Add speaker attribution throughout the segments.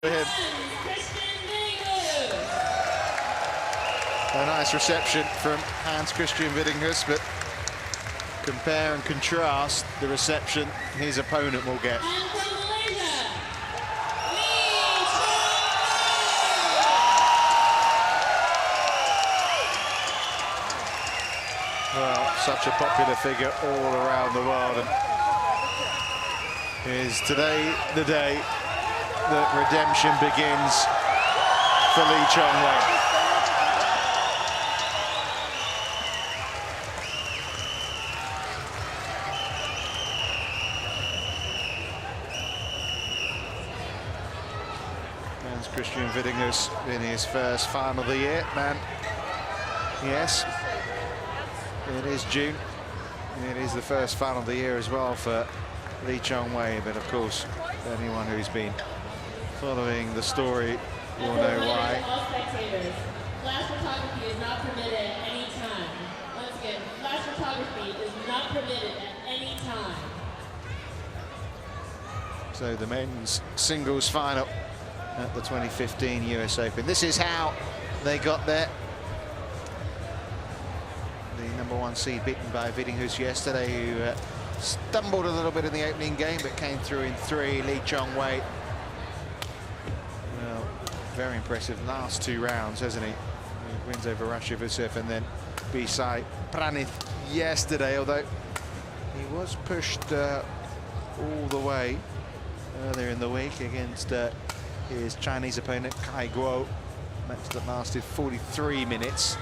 Speaker 1: A nice reception from Hans-Kristian Vittinghus, but compare and contrast the reception his opponent will get. Well, such a popular figure all around the world. And is today the day that redemption begins for Chong Wei. Hans-Kristian Vittinghus in his first final of the year, man. Yes, it is June. It is the first final of the year as well for Chong Wei, but of course, anyone who's been following the story will know why.
Speaker 2: All spectators, flash photography is not permitted at any time. Once again, flash photography is not permitted at any time.
Speaker 1: So the men's singles final at the 2015 US Open. This is how they got there. The #1 seed beaten by Vittinghus yesterday, who stumbled a little bit in the opening game, but came through in 3. Chong Wei. Well, very impressive last 2 rounds, hasn't he? He wins over Rashiv and then Bisai Pranith yesterday, although he was pushed all the way earlier in the week against his Chinese opponent Kai Guo. Match that lasted 43 minutes.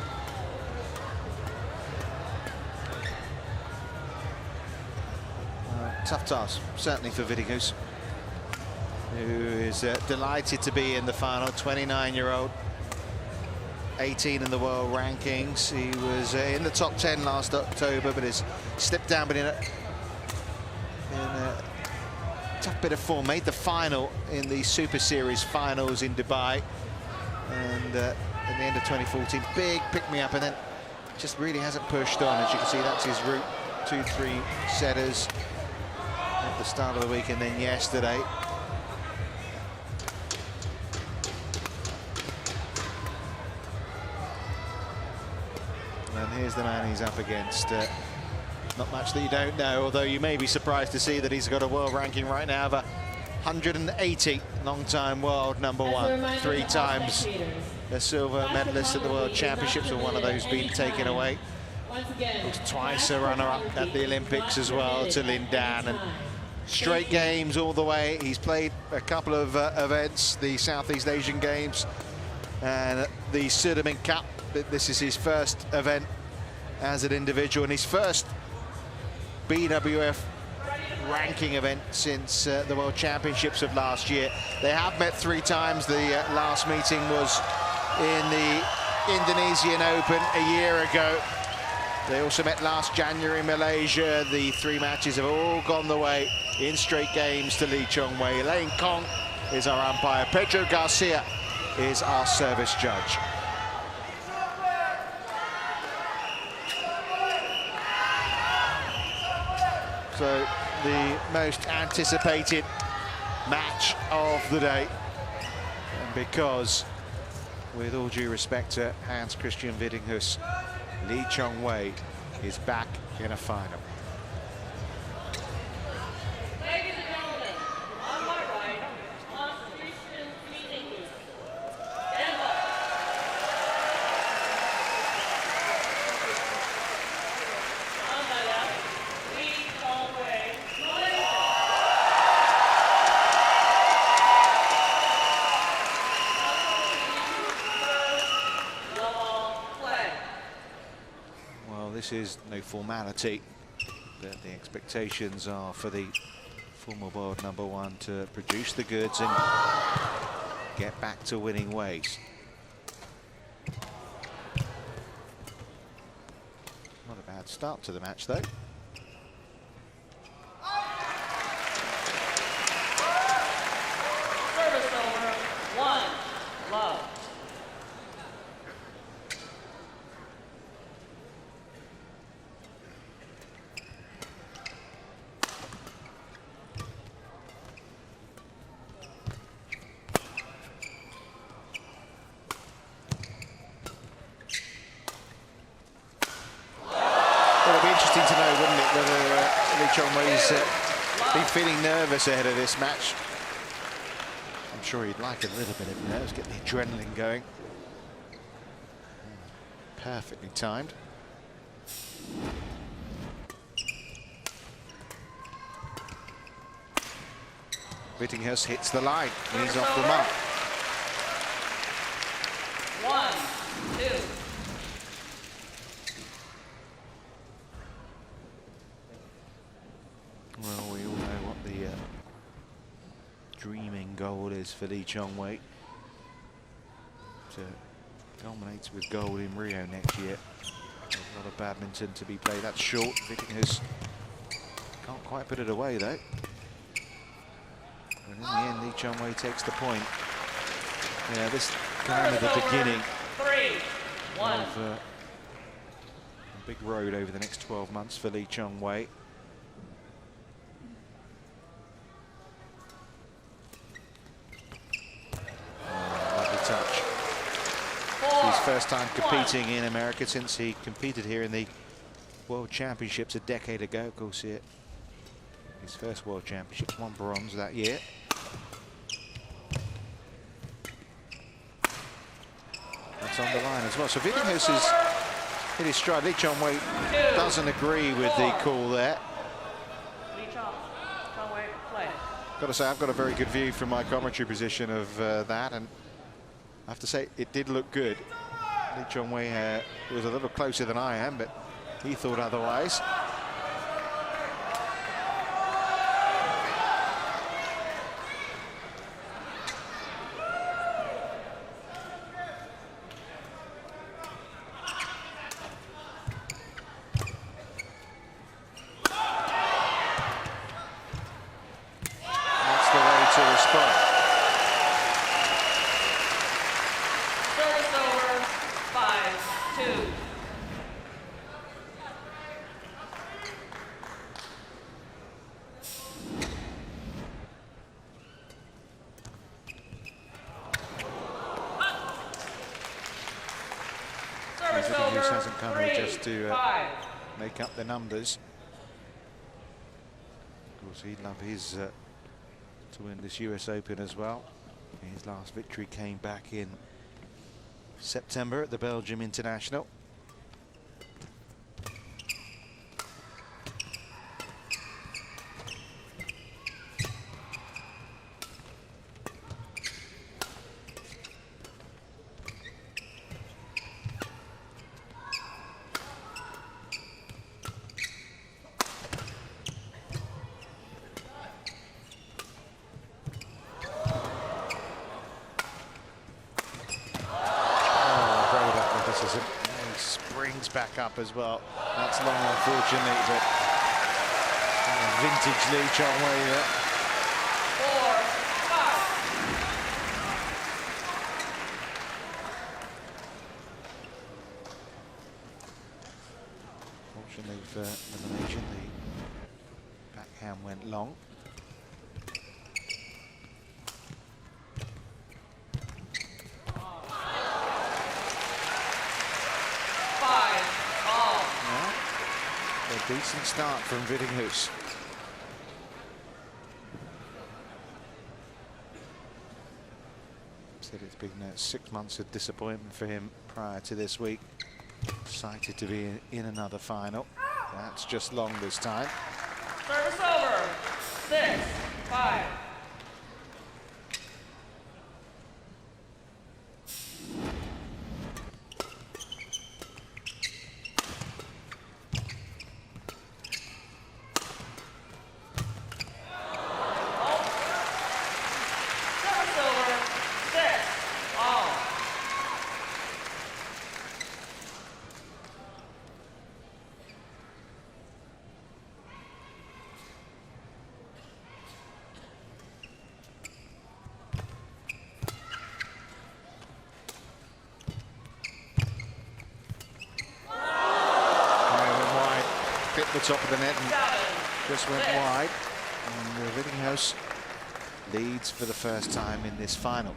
Speaker 1: Tough task, certainly for Vittinghus, who is delighted to be in the final. 29-year-old, 18 in the world rankings. He was in the top 10 last October, but has slipped down, but in a tough bit of form. Made the final in the Super Series finals in Dubai, and at the end of 2014, big pick-me-up, and then just really hasn't pushed on. As you can see, that's his route. 2-3 setters at the start of the week, and then yesterday. And here's the man he's up against. Not much that you don't know, although you may be surprised to see that he's got a world ranking right now of 180, long-time world #1, 3 times a silver medalist at the World Championships, or one of those being taken away. Was twice a runner-up at the Olympics as well to Lin Dan, and straight games all the way. He's played a couple of events, the Southeast Asian Games and the Sudirman Cup. This is his first event as an individual, and his first BWF ranking event since the World Championships of last year. They have met 3 times. The last meeting was in the Indonesian Open a year ago. They also met last January in Malaysia. The 3 matches have all gone the way in straight games to Chong Wei. Lane Kong is our umpire. Pedro Garcia is our service judge. So the most anticipated match of the day. And because, with all due respect to Hans-Kristian Vittinghus, Chong Wei is back in a final.
Speaker 2: Ladies and gentlemen, on my right, Hans-Kristian Vittinghus. Stand up. On my left, Chong Wei, Malaysia.
Speaker 1: Well, this is no formality, but the expectations are for the former world #1 to produce the goods and get back to winning ways. Not a bad start to the match, though.
Speaker 2: Service over, 1 love.
Speaker 1: whether Lee Chong Wei's been feeling nervous ahead of this match. I'm sure he'd like a little bit of nerves, get the adrenaline going. Perfectly timed. Vittinghus hits the line. He's off the mark.
Speaker 2: 1, 2.
Speaker 1: Well, we all know what the dreaming goal is for Lee Chong Wei. To culminate with gold in Rio next year. A lot of badminton to be played. That's short. Vittinghus can't quite put it away though. And in the end, Lee Chong Wei takes the point. Yeah, this kind of the beginning of a big road over the next 12 months for Lee Chong Wei. Lovely touch. His first time competing in America since he competed here in the World Championships a decade ago. Of course, his first World Championships, won bronze that year. That's on the line as well. So Vittinghus is hit his stride. Lee Chong Wei doesn't agree with the call there.
Speaker 2: Lee Chong Wei, play.
Speaker 1: Got to say, I've got a very good view from my commentary position of that, and I have to say it did look good. Lee Chong Wei was a little closer than I am, but he thought otherwise. That's the way to respond.
Speaker 2: Service over, 5-2.
Speaker 1: Vittinghus hasn't come here just to make up the numbers. Of course, he'd love his to win this US Open as well. His last victory came back in September at the Belgium International. He springs back up as well. That's long, unfortunately, but vintage Lee Chong Wei there.
Speaker 2: 4-5.
Speaker 1: Fortunately for elimination, the backhand went long. A decent start from Vittinghus. Said it's been 6 months of disappointment for him prior to this week. Excited to be in another final. That's just long this time.
Speaker 2: Service over, 6-5.
Speaker 1: Hit the top of the net and just went wide. And Vittinghus leads for the first time in this final.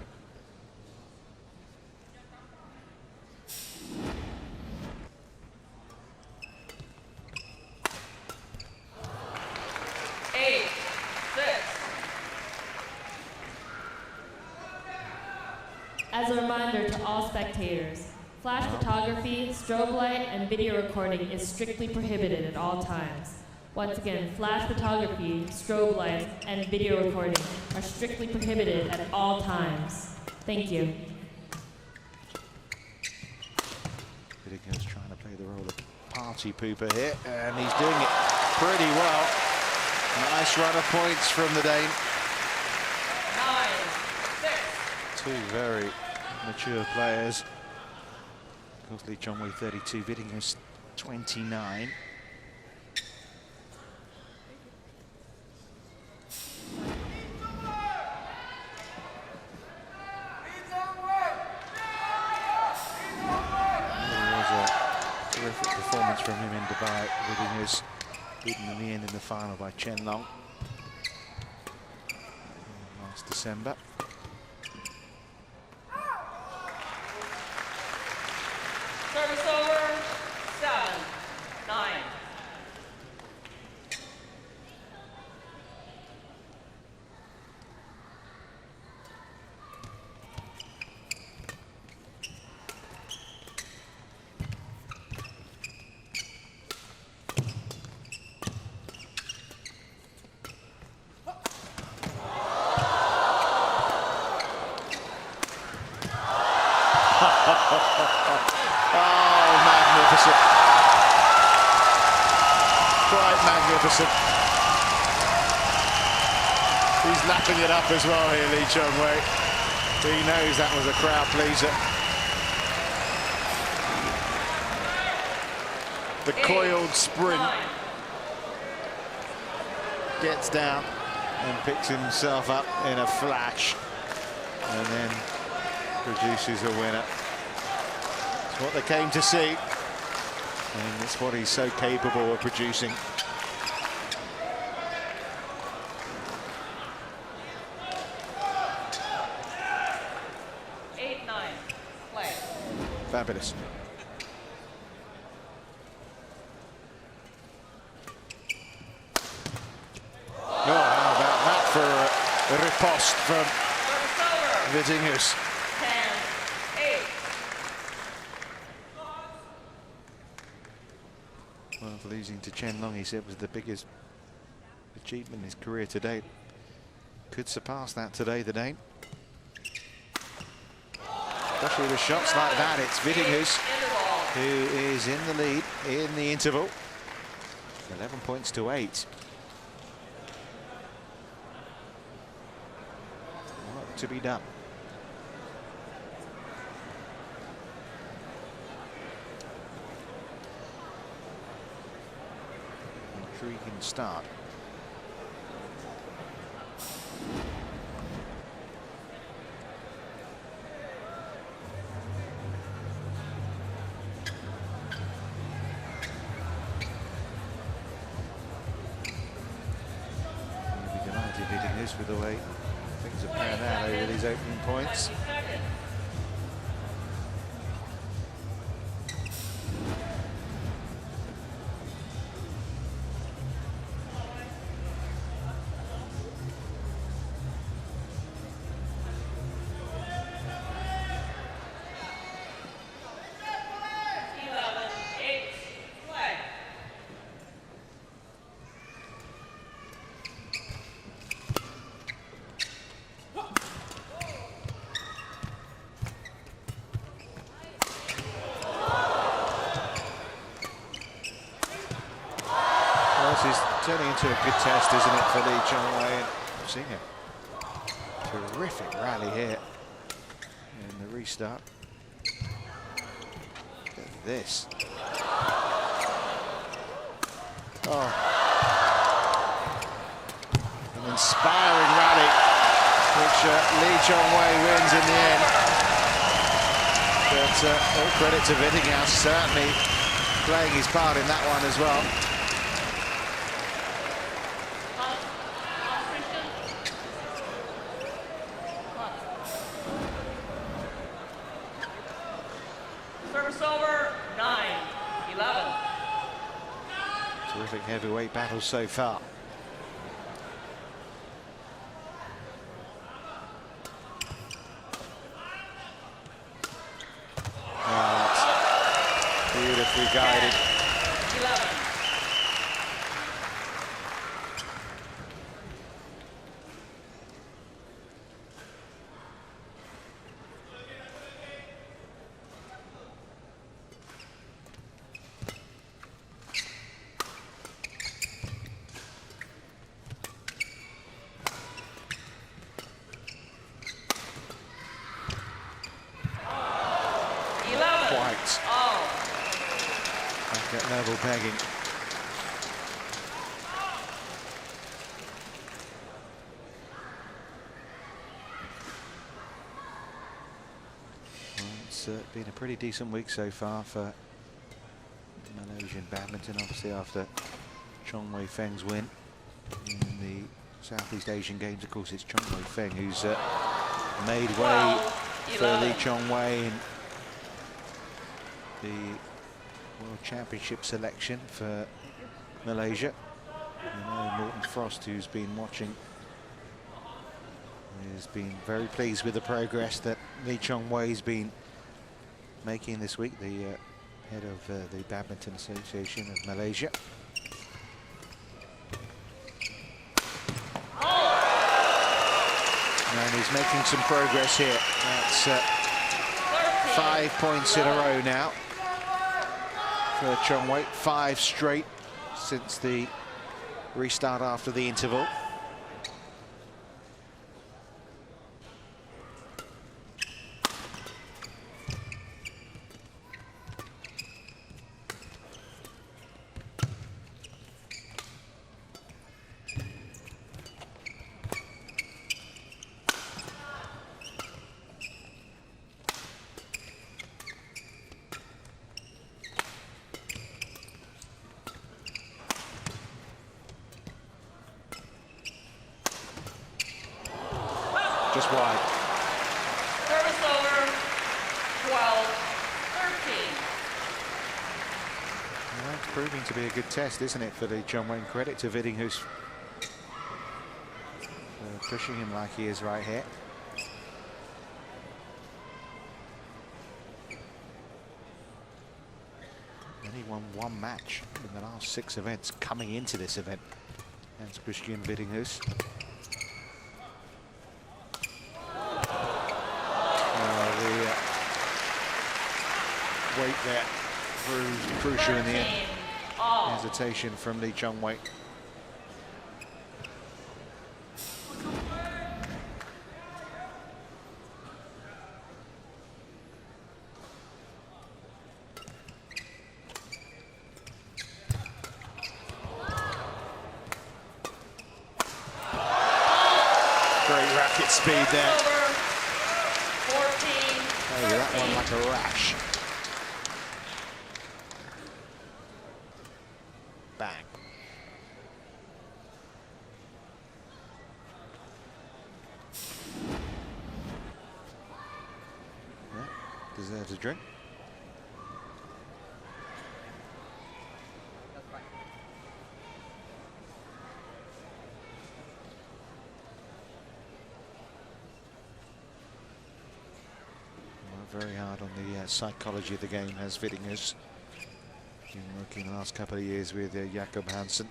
Speaker 2: As a reminder to all spectators, flash photography, strobe light, and video recording is strictly prohibited at all times. Once again, flash photography, strobe light, and video recording are strictly prohibited at all times. Thank you.
Speaker 1: Vittinghus trying to play the role of party pooper here, and he's doing it pretty well. Nice run of points from the Dane.
Speaker 3: 9-6.
Speaker 1: Two very mature players. Of course, Chong Wei 32, Vittinghus 29. Terrific performance from him in Dubai. Vittinghus beaten in the end in the final by Chen Long last December.
Speaker 3: Service over. 7-9.
Speaker 1: Oh, magnificent. Quite magnificent. He's lapping it up as well here, Chong Wei. He knows that was a crowd pleaser. The coiled sprint. Gets down and picks himself up in a flash. And then produces a winner. It's what they came to see, and it's what he's so capable of producing.
Speaker 3: Play.
Speaker 1: Fabulous. Oh, how about that for a riposte from Vittinghus.
Speaker 3: 10-8.
Speaker 1: Well, losing to Chen Long, he said, was the biggest achievement in his career to date. Could surpass that today, the Dane. Especially with shots like that, it's Vittinghus who is in the lead in the interval. 11 points to 8. Work to be done. Intriguing start. You'll be delighted Vittinghus with the way things have panned out over these opening points. This is turning into a good test, isn't it, for Chong Wei? We've seen a terrific rally here in the restart. Look at this. Oh. An inspiring rally, which Chong Wei wins in the end. But all credit to Vittinghus, certainly playing his part in that one as well.
Speaker 3: Service over. 9-11.
Speaker 1: Terrific heavyweight battle so far. Nicely guided.
Speaker 3: 11.
Speaker 1: Quite. Back at level pegging. Well, it's been a pretty decent week so far for Malaysian badminton, obviously after Chong Wei Feng's win in the Southeast Asian Games. Of course, it's Chong Wei Feng who's made way for Lee Chong Wei in the World Championship selection for Malaysia. You know, Morton Frost, who's been watching, has been very pleased with the progress that Lee Chong Wei's been making this week, the head of the Badminton Association of Malaysia. And he's making some progress here. That's 5 points in a row now for Chong Wei. 5 straight since the restart after the interval. Just wide.
Speaker 3: Service over. 12, 13.
Speaker 1: Well, it's proving to be a good test, isn't it, for the Chong Wei? Credit to Vittinghus pushing him like he is right here. Only won 1 match in the last 6 events coming into this event. Hans-Kristian Vittinghus. Weight there proved crucial in the end. Hesitation from Lee Chong Wei. Great racket speed there.
Speaker 3: 14.
Speaker 1: Hey, that one like a rash. Bang. Yeah, deserves a drink. Very hard on the psychology of the game, has Vittinghus. Been working the last couple of years with Jakob Hansen.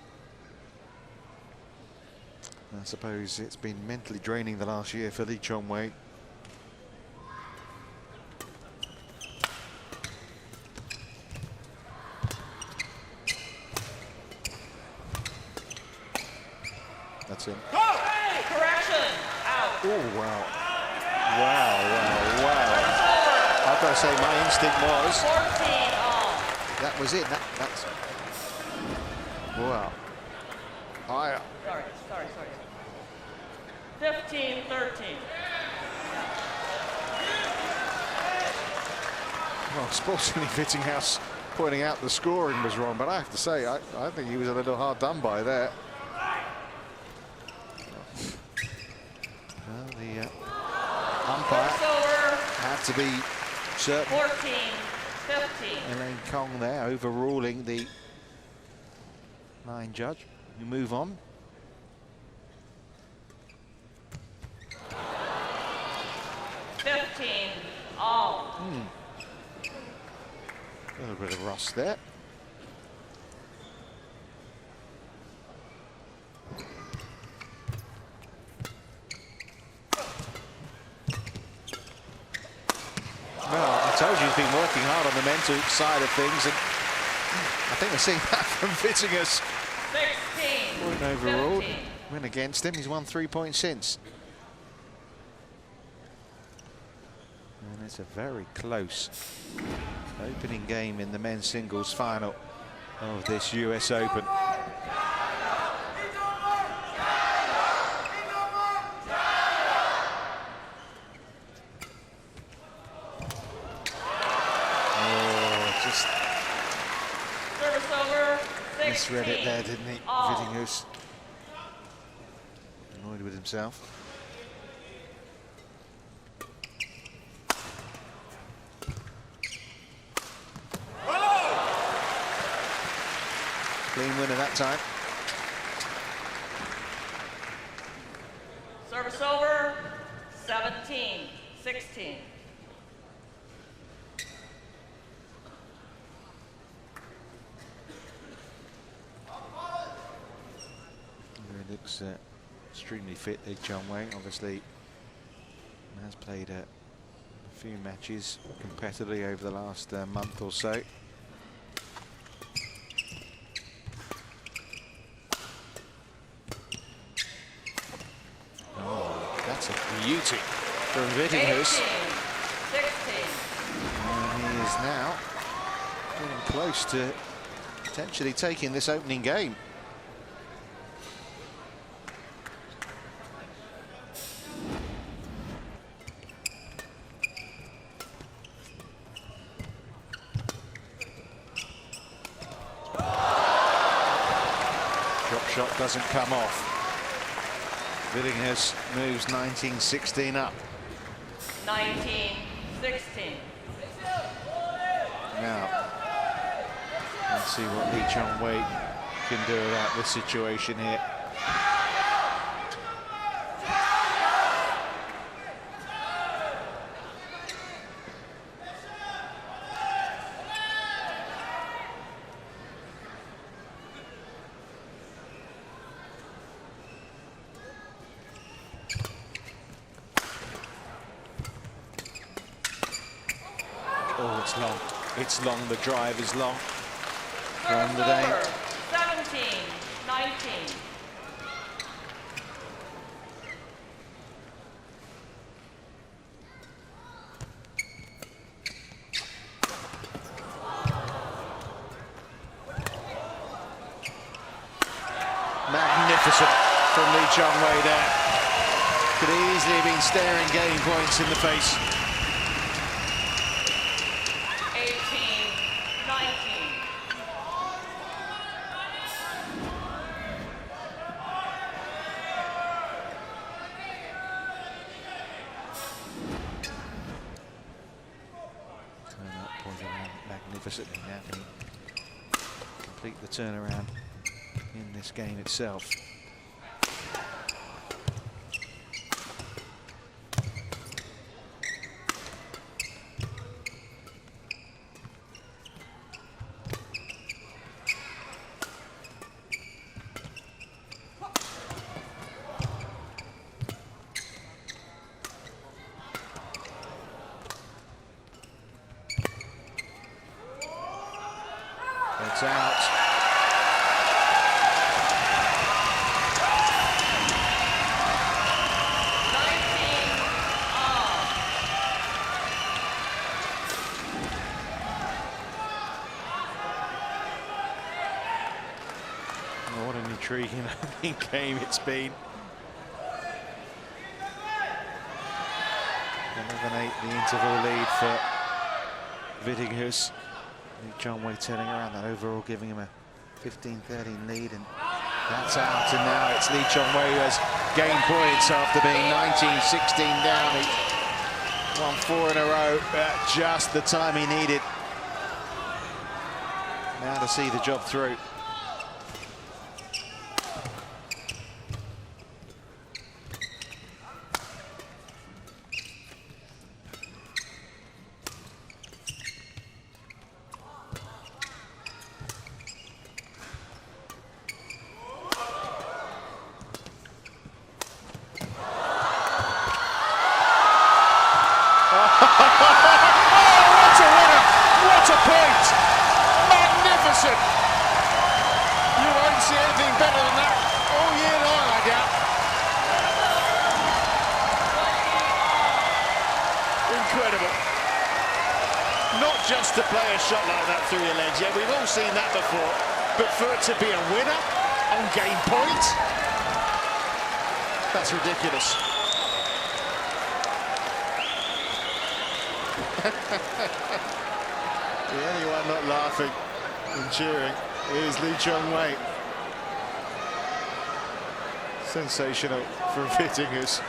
Speaker 1: I suppose it's been mentally draining the last year for Lee Chong Wei. That's it.
Speaker 3: Hey, correction. Out.
Speaker 1: Oh, wow. Wow. I've got to say, my instinct was
Speaker 3: 14 all.
Speaker 1: that was it. That's wow.
Speaker 3: Sorry. 15, 13.
Speaker 1: Well, sportsmanly Vittinghus pointing out the scoring was wrong, but I have to say, I think he was a little hard done by there. Well, the umpire had to be certain.
Speaker 3: 14, 15.
Speaker 1: Elaine Kong there overruling the line judge. We move on.
Speaker 3: All.
Speaker 1: A little bit of rust there. Well, I told you he's been working hard on the mental side of things, and I think we're seeing that from Vittinghus.
Speaker 3: 16.
Speaker 1: Point overall.
Speaker 3: 15.
Speaker 1: Went against him. He's won 3 points since. And it's a very close opening game in the men's singles final of this US Open. Just
Speaker 3: Service over. 16.
Speaker 1: misread it there, didn't he?
Speaker 3: All.
Speaker 1: Vittinghus. Annoyed with himself. Clean winner that time.
Speaker 3: Service over. 17. 16.
Speaker 1: He looks extremely fit, Chong Wei. Obviously has played a few matches competitively over the last month or so. Oh, that's a beauty from Vittinghus.
Speaker 3: 18. 16.
Speaker 1: And he is now getting close to potentially taking this opening game. Shot doesn't come off. Vittinghus moves 19-16 up.
Speaker 3: 19. 16.
Speaker 1: Now, let's see what Chong Wei can do about this situation here. Oh, it's long. It's long. The drive is long. From the day.
Speaker 3: 17. 19.
Speaker 1: Magnificent from Chong Wei there. Could easily have been staring game points in the face.
Speaker 3: 18. 19.
Speaker 1: Turn that point around magnificently now. Can he complete the turnaround in this game itself? It's out. Oh, what an intriguing opening game it's been. 11-8 the interval lead for Vittinghus. Chong Wei turning around that overall, giving him a 15-13 lead, and that's out. And now it's Chong Wei who has gained points after being 19-16 down. He won 4 in a row at just the time he needed. Now to see the job through. what a winner! What a point! Magnificent! You won't see anything better than that all year long, I doubt. Incredible. Not just to play a shot like that through your legs. Yeah, we've all seen that before. But for it to be a winner on game point, that's ridiculous. The only one not laughing and cheering is Chong Wei. Sensational from Vittinghus.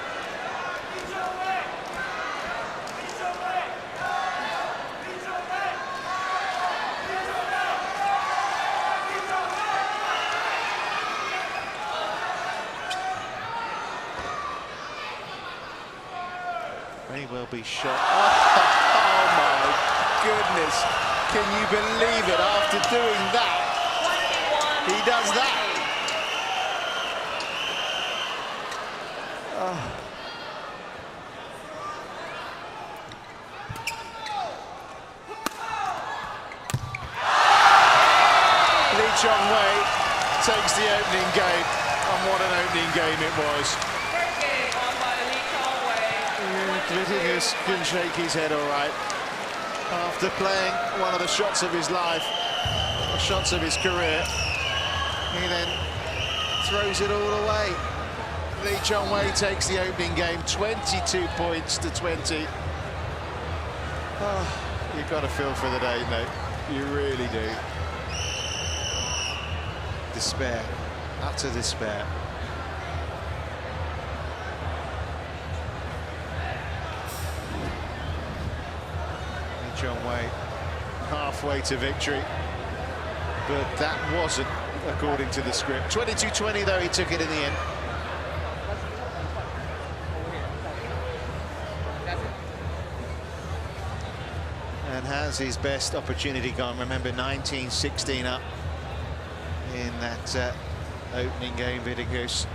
Speaker 1: May well be shot. Oh my goodness. Can you believe it? After doing that, he does that. Oh. Chong Wei takes the opening game, and what an opening game it was.
Speaker 3: Great game won by Chong Wei.
Speaker 1: Vittinghus can shake his head all right. After playing one of the shots of his life, the shots of his career, he then throws it all away. Chong Wei takes the opening game, 22 points to 20. Oh, you've got to feel for the day, mate. You really do. Despair, utter despair. Chong Wei halfway to victory, but that wasn't according to the script. 22-20 though, he took it in the end. And has his best opportunity gone? Remember, 19-16 up in that opening game, Vittinghus,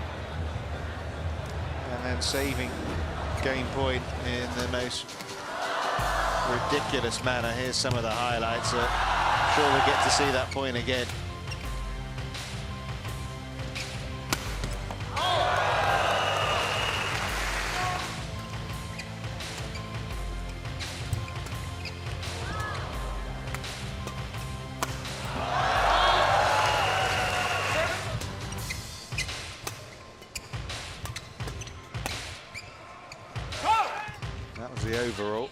Speaker 1: and then saving game point in the most ridiculous manner. Here's some of the highlights. I'm sure we'll get to see that point again. That was the overall.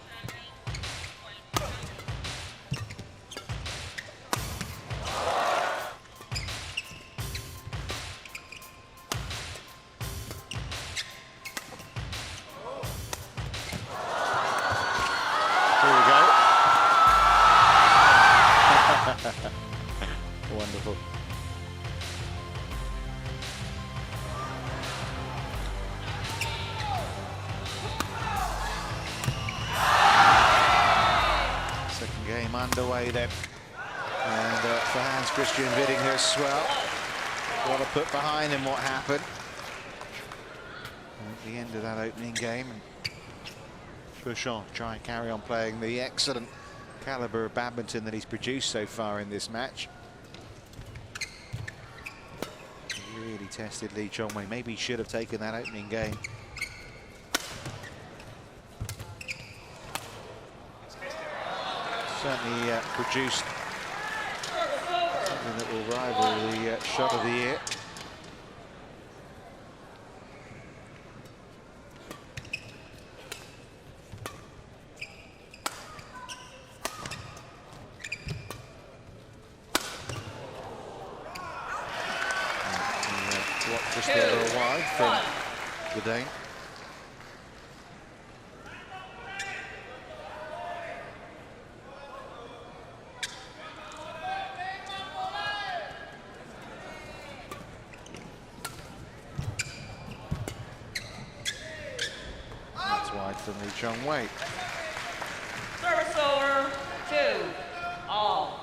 Speaker 1: Here we go. Wonderful. Second game underway then. And for Hans-Kristian Vittinghus, well, what to put behind him what happened at the end of that opening game. And Bouchon try and carry on playing the excellent caliber of badminton that he's produced so far in this match. Really tested Chong Wei. Maybe he should have taken that opening game. Certainly produced something that will rival the shot of the year. Just a little wide from the Dane. That's wide from Chong Wei.
Speaker 3: Service over, 2-all.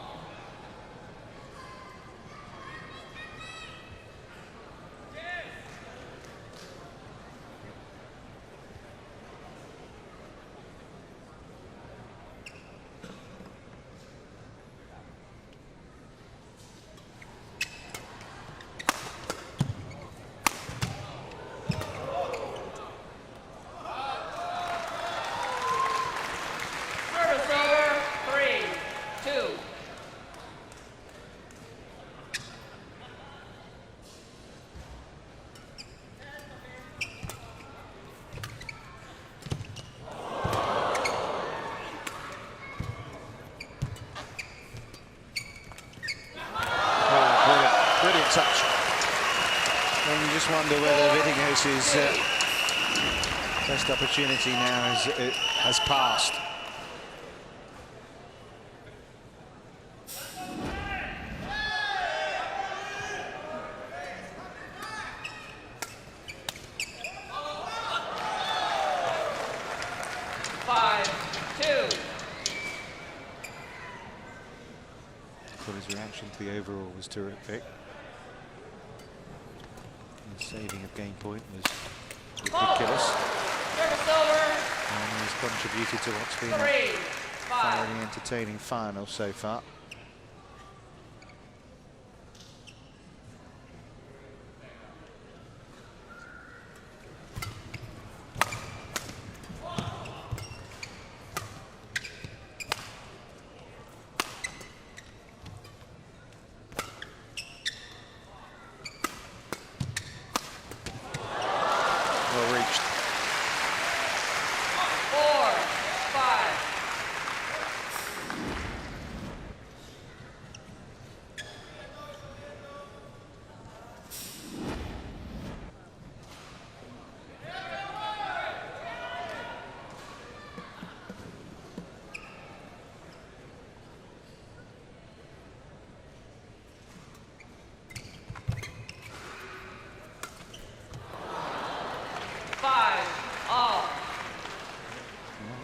Speaker 1: just wonder whether Vittinghus's best opportunity now has passed. His reaction to the overall was terrific. The saving of game point was ridiculous. And he's contributed to what's been a thoroughly entertaining final so far. Well reached.
Speaker 3: 4-5.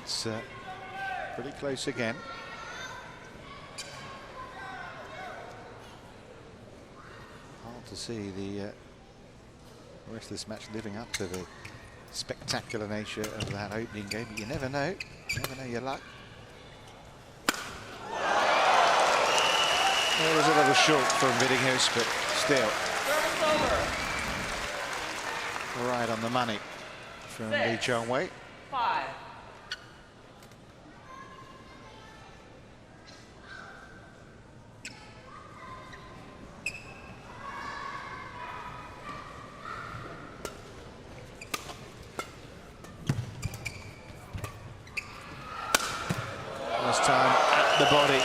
Speaker 1: It's pretty close again. Hard to see the rest of this match living up to the spectacular nature of that opening game, but you never know. You never know your luck. It was a little short from Vittinghus, but still right on the money from Chong Wei.
Speaker 3: 5.
Speaker 1: This time at the body.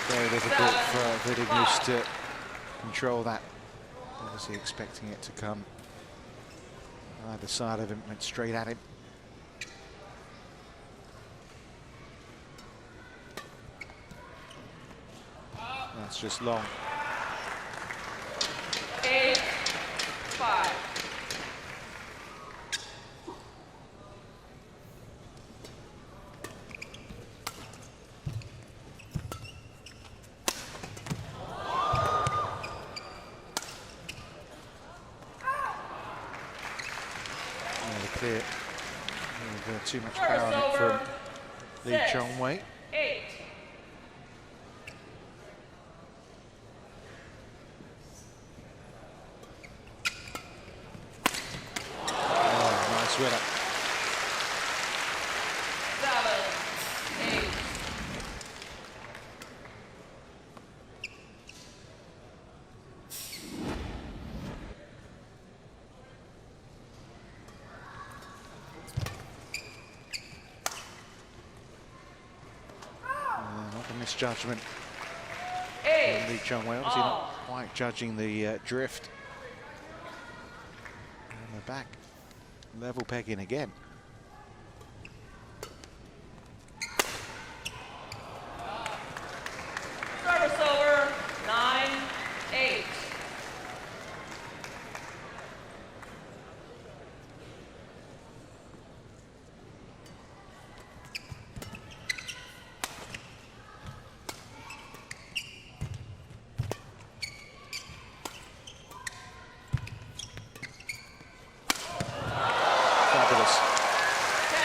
Speaker 1: Very difficult for Vittinghus to control that. Obviously expecting it to come either side of him, went straight at him. That's just long.
Speaker 3: 8-5.
Speaker 1: Clear. Too much power on it from Chong Wei.
Speaker 3: 8.
Speaker 1: Oh, nice winner.
Speaker 3: 7-8.
Speaker 1: Not a misjudgment.
Speaker 3: Hey.
Speaker 1: Chong Wei obviously not quite judging the drift. And the back level pegging again.
Speaker 3: Service over. 9-8.
Speaker 1: Fabulous.
Speaker 3: 10-8.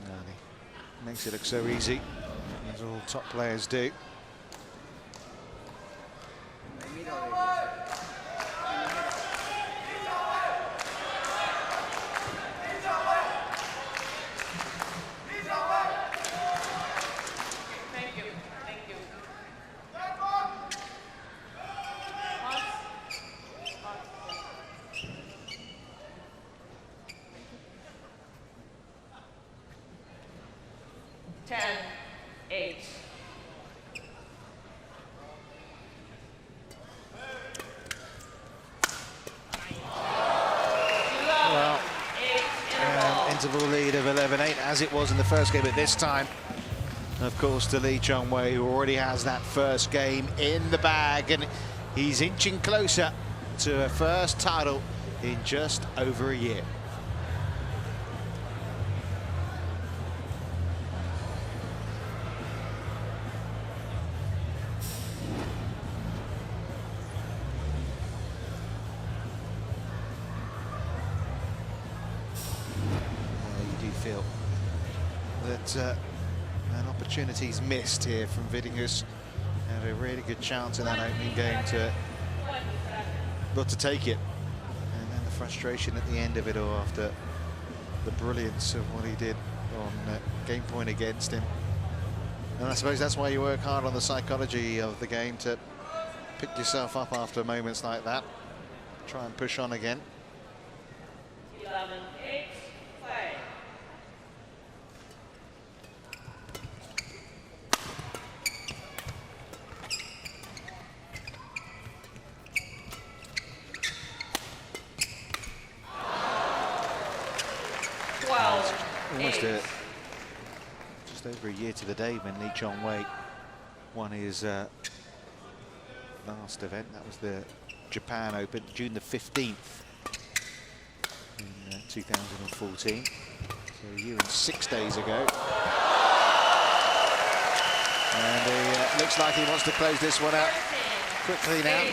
Speaker 1: And he makes it look so easy, as all top players do.
Speaker 3: Thank you. Thank you.
Speaker 1: as it was in the first game at this time. Of course, to Lee Chong Wei, who already has that first game in the bag, and he's inching closer to a first title in just over a year. You do feel that an opportunity's missed here from Vittinghus. Had a really good chance in that opening game to take it. And then the frustration at the end of it all after the brilliance of what he did on game point against him. And I suppose that's why you work hard on the psychology of the game, to pick yourself up after moments like that. Try and push on again.
Speaker 3: 11-8, play.
Speaker 1: Almost just over a year to the day when Lee Chong Wei won his last event. That was the Japan Open, June the 15th in 2014. So a year and 6 days ago. And he looks like he wants to close this one out quickly now.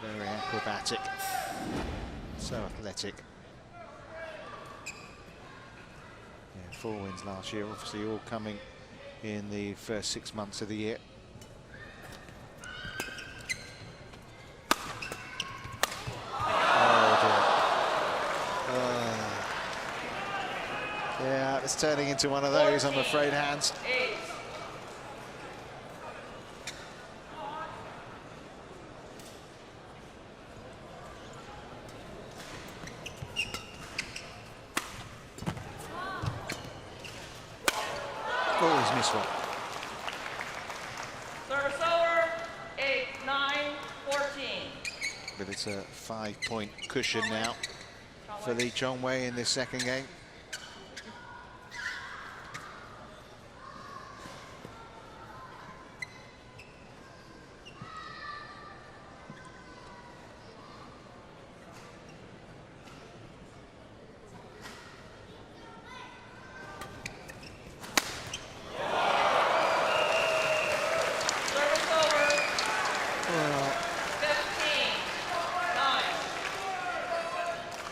Speaker 1: Very acrobatic, so athletic. Yeah, 4 wins last year, obviously all coming in the first 6 months of the year. Oh dear. Yeah, it's turning into one of those, I'm afraid, Hans. Always miss one.
Speaker 3: Service over, 8-9, 14.
Speaker 1: But it's a 5-point cushion now for Lee Chong Wei in this second game.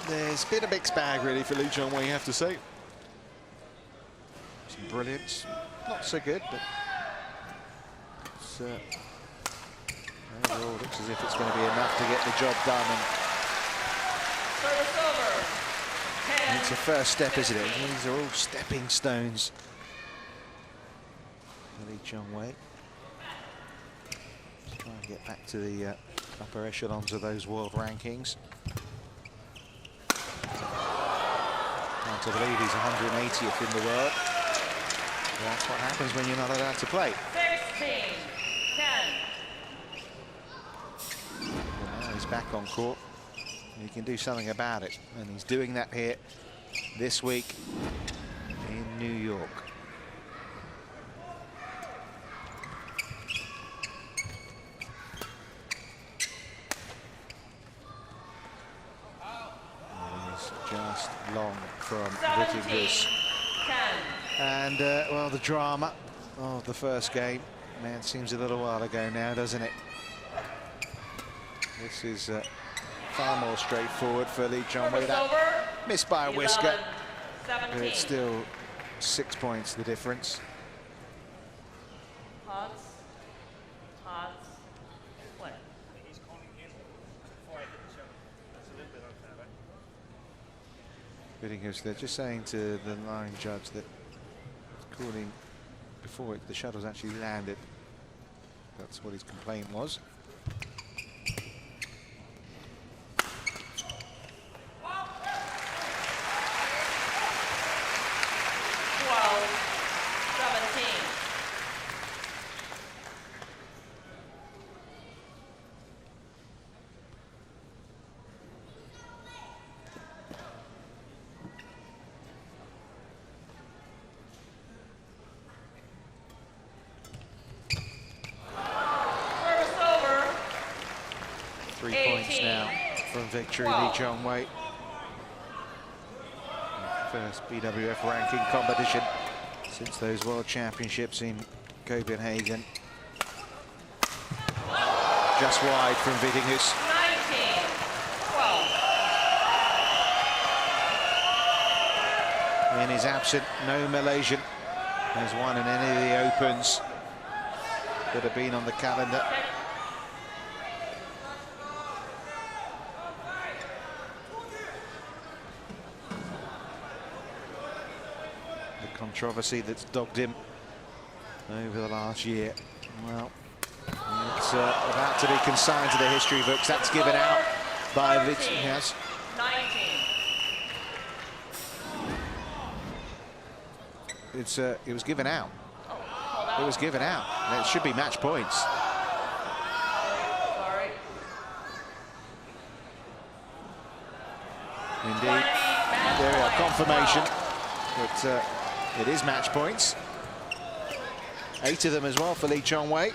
Speaker 1: There's been a mixed bag really for Lee Chong Wei, you have to say. Some brilliance, not so good, but it's, overall looks as if it's going to be enough to get the job done. And it's a first step, isn't it? These are all stepping stones for Lee Chong Wei. Let's try and get back to the upper echelons of those world rankings. To believe he's 180th in the world. That's what happens when you're not allowed to play.
Speaker 3: 16-10.
Speaker 1: Well, now he's back on court. And he can do something about it. And he's doing that here this week in New York. Just long from Vittinghus. And, well, the drama of the first game, man, seems a little while ago now, doesn't it? This is far more straightforward for Lee Chong Wei. Missed by a whisker, but it's still 6 points the difference. Vittinghus, they're just saying to the line judge that calling before the shuttle's actually landed. That's what his complaint was. points now from victory, Lee Chong Wei. First BWF ranking competition since those World Championships in Copenhagen. Just wide from Vittinghus.
Speaker 3: 19-12.
Speaker 1: In his absence, no Malaysian has won in any of the Opens that have been on the calendar. The controversy that's dogged him over the last year, well, it's about to be consigned to the history books. That's given out by Vittinghus.
Speaker 3: 19.
Speaker 1: It was given out.
Speaker 3: Oh,
Speaker 1: it was given out. And it should be match points.
Speaker 3: Sorry.
Speaker 1: Indeed. There we are, confirmation. But it is match points. 8 of them as well for Lee Chong Wei.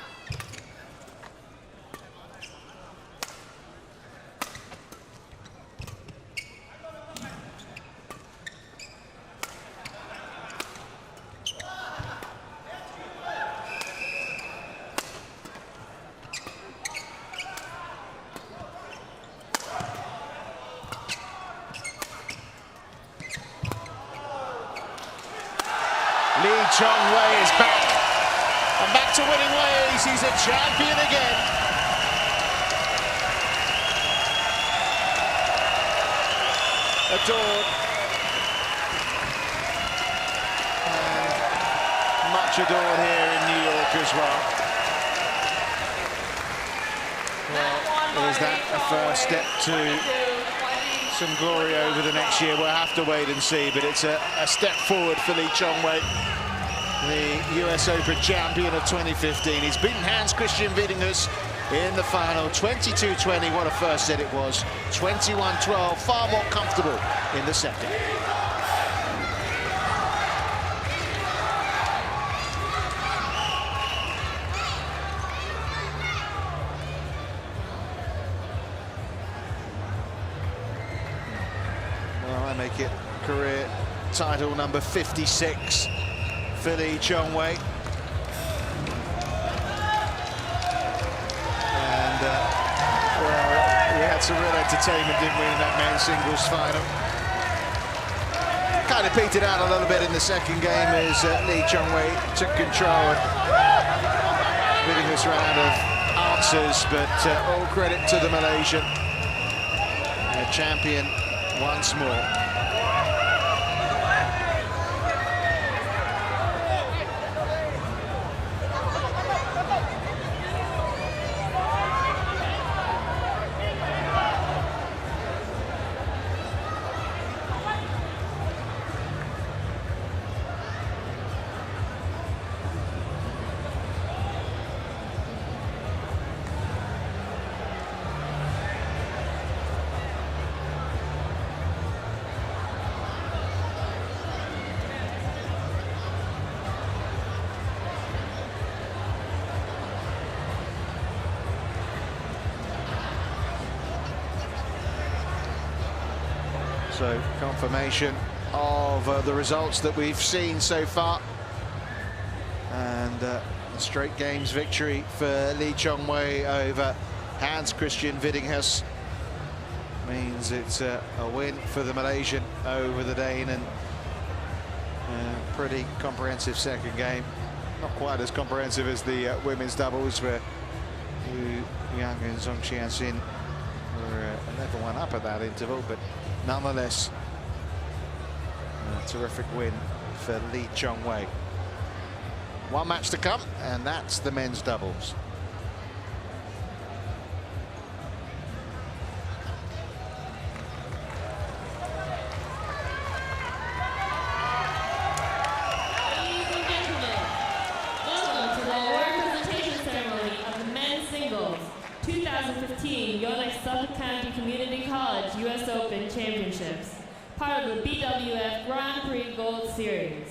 Speaker 1: Lee Chong Wei is back, and back to winning ways. He's a champion again. Adored. And much adored here in New York as well. Well, is that a first step to some glory over the next year? We'll have to wait and see, but it's a step forward for Lee Chong Wei, the US Open champion of 2015. He's beaten Hans-Kristian Vittinghus in the final, 22-20. What a first set it was. 21-12, far more comfortable in the second. Make it career title number 56 for Lee Chong Wei. And well, we had some real entertainment, didn't we, in that men's singles final. Kind of petered out a little bit in the second game as Lee Chong Wei took control and Vittinghus ran out of answers, but all credit to the Malaysian. Champion once more. So confirmation of the results that we've seen so far, and a straight games victory for Lee Chong Wei over Hans-Kristian Vittinghus means it's a win for the Malaysian over the Dane, and a pretty comprehensive second game. Not quite as comprehensive as the women's doubles, where Yu Yang and Zhong Qianxin were a level one up at that interval, but nonetheless, a terrific win for Lee Chong Wei. One match to come, and that's the men's doubles.
Speaker 2: Ladies and gentlemen, welcome to the award presentation ceremony of the men's singles 2015 Yonex Suffolk County Community College US Open Championships, part of the BWF Grand Prix Gold Series.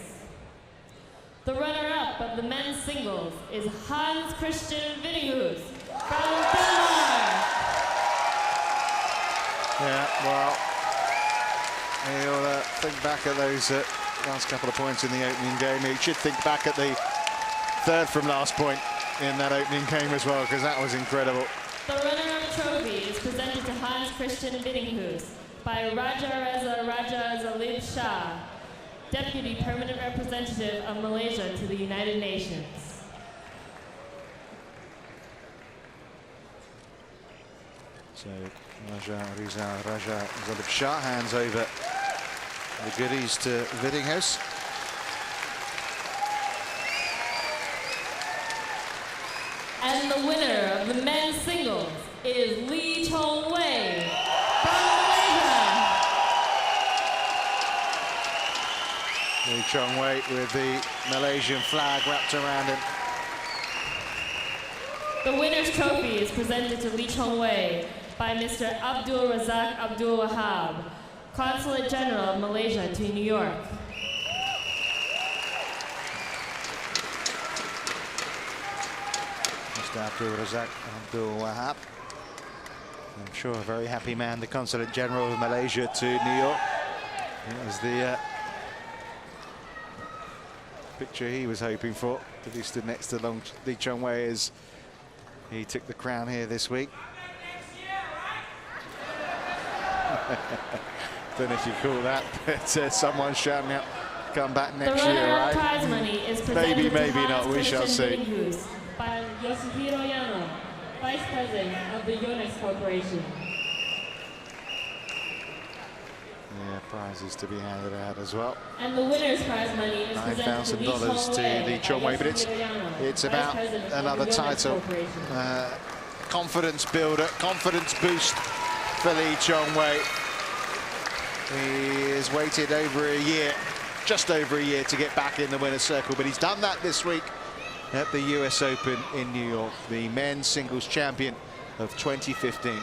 Speaker 2: The runner-up of the men's singles is Hans-Kristian Vittinghus from Denmark.
Speaker 1: Yeah, well, he'll think back at those last couple of points in the opening game. He should think back at the third from last point in that opening game as well, because that was incredible.
Speaker 2: The runner-up trophy is presented to Hans-Kristian Vittinghus by Raja Reza Raja Zalib Shah, Deputy Permanent Representative of Malaysia to the United Nations.
Speaker 1: So Raja Reza Raja Zalib Shah hands over the goodies to Vittinghus.
Speaker 2: And the winner of the men's singles is Chong Wei from Malaysia.
Speaker 1: Chong Wei with the Malaysian flag wrapped around him.
Speaker 2: The winner's trophy is presented to Chong Wei by Mr. Abdul Razak Abdul Wahab, Consulate General of Malaysia to New York.
Speaker 1: Mr. Abdul Razak Abdul Wahab. I'm sure a very happy man, the Consulate General of Malaysia to New York. It was the picture he was hoping for, that he stood next to Chong Wei as he took the crown here this week. Don't know if you call that, but someone shouting out, come back next year, right?
Speaker 2: Prize money is presented
Speaker 1: Maybe not, we shall see.
Speaker 2: By Yoshihiro Yano, Vice President of the Yonex Corporation.
Speaker 1: Yeah, prizes to be handed out as well.
Speaker 2: And the winner's prize money is presented to
Speaker 1: $9,000 to Chong Wei, but it's about another title. Confidence builder, confidence boost for Chong Wei. He has waited over a year, just over a year, to get back in the winner's circle, but he's done that this week at the US Open in New York, the men's singles champion of 2015.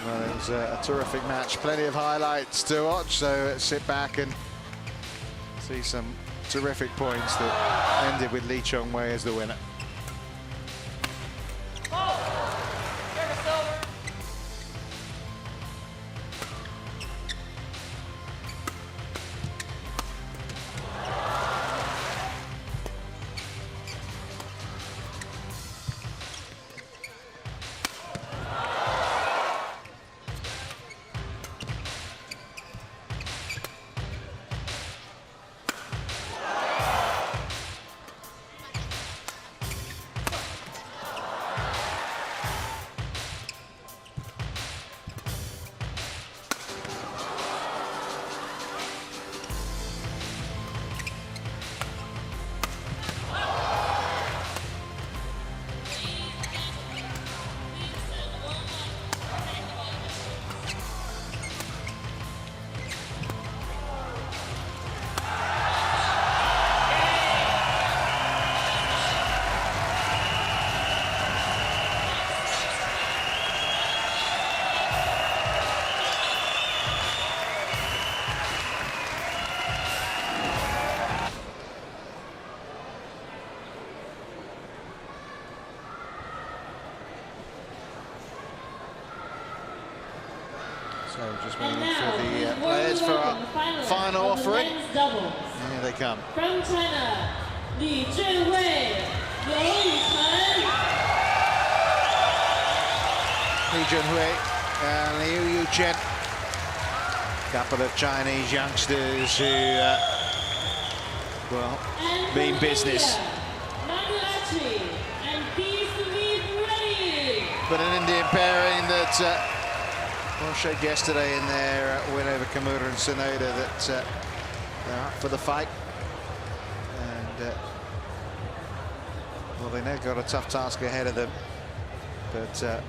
Speaker 1: Well, it was a terrific match, plenty of highlights to watch, so sit back and see some terrific points that ended with Chong Wei as the winner. So just waiting for the players for our final offering. Here they come.
Speaker 2: From China, Li Junhui, Liu Yuchen.
Speaker 1: Li Junhui and Liu Yuchen. Couple of Chinese youngsters who, well, mean business. But an Indian pairing that well, showed yesterday in their win over Kimura and Sonoda that they're up for the fight. And Well, they now got a tough task ahead of them. But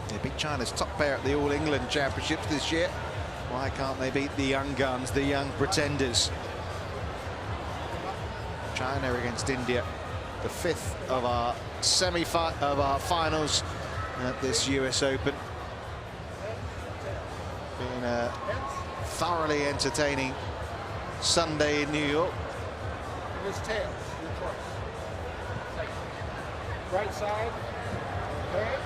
Speaker 1: they beat China's top pair at the All England Championships this year. Why can't they beat the young guns, the young pretenders? China against India, the 5th of our finals at this US Open. Been a thoroughly entertaining Sunday in New York.
Speaker 4: His tail, your choice. Right side, okay.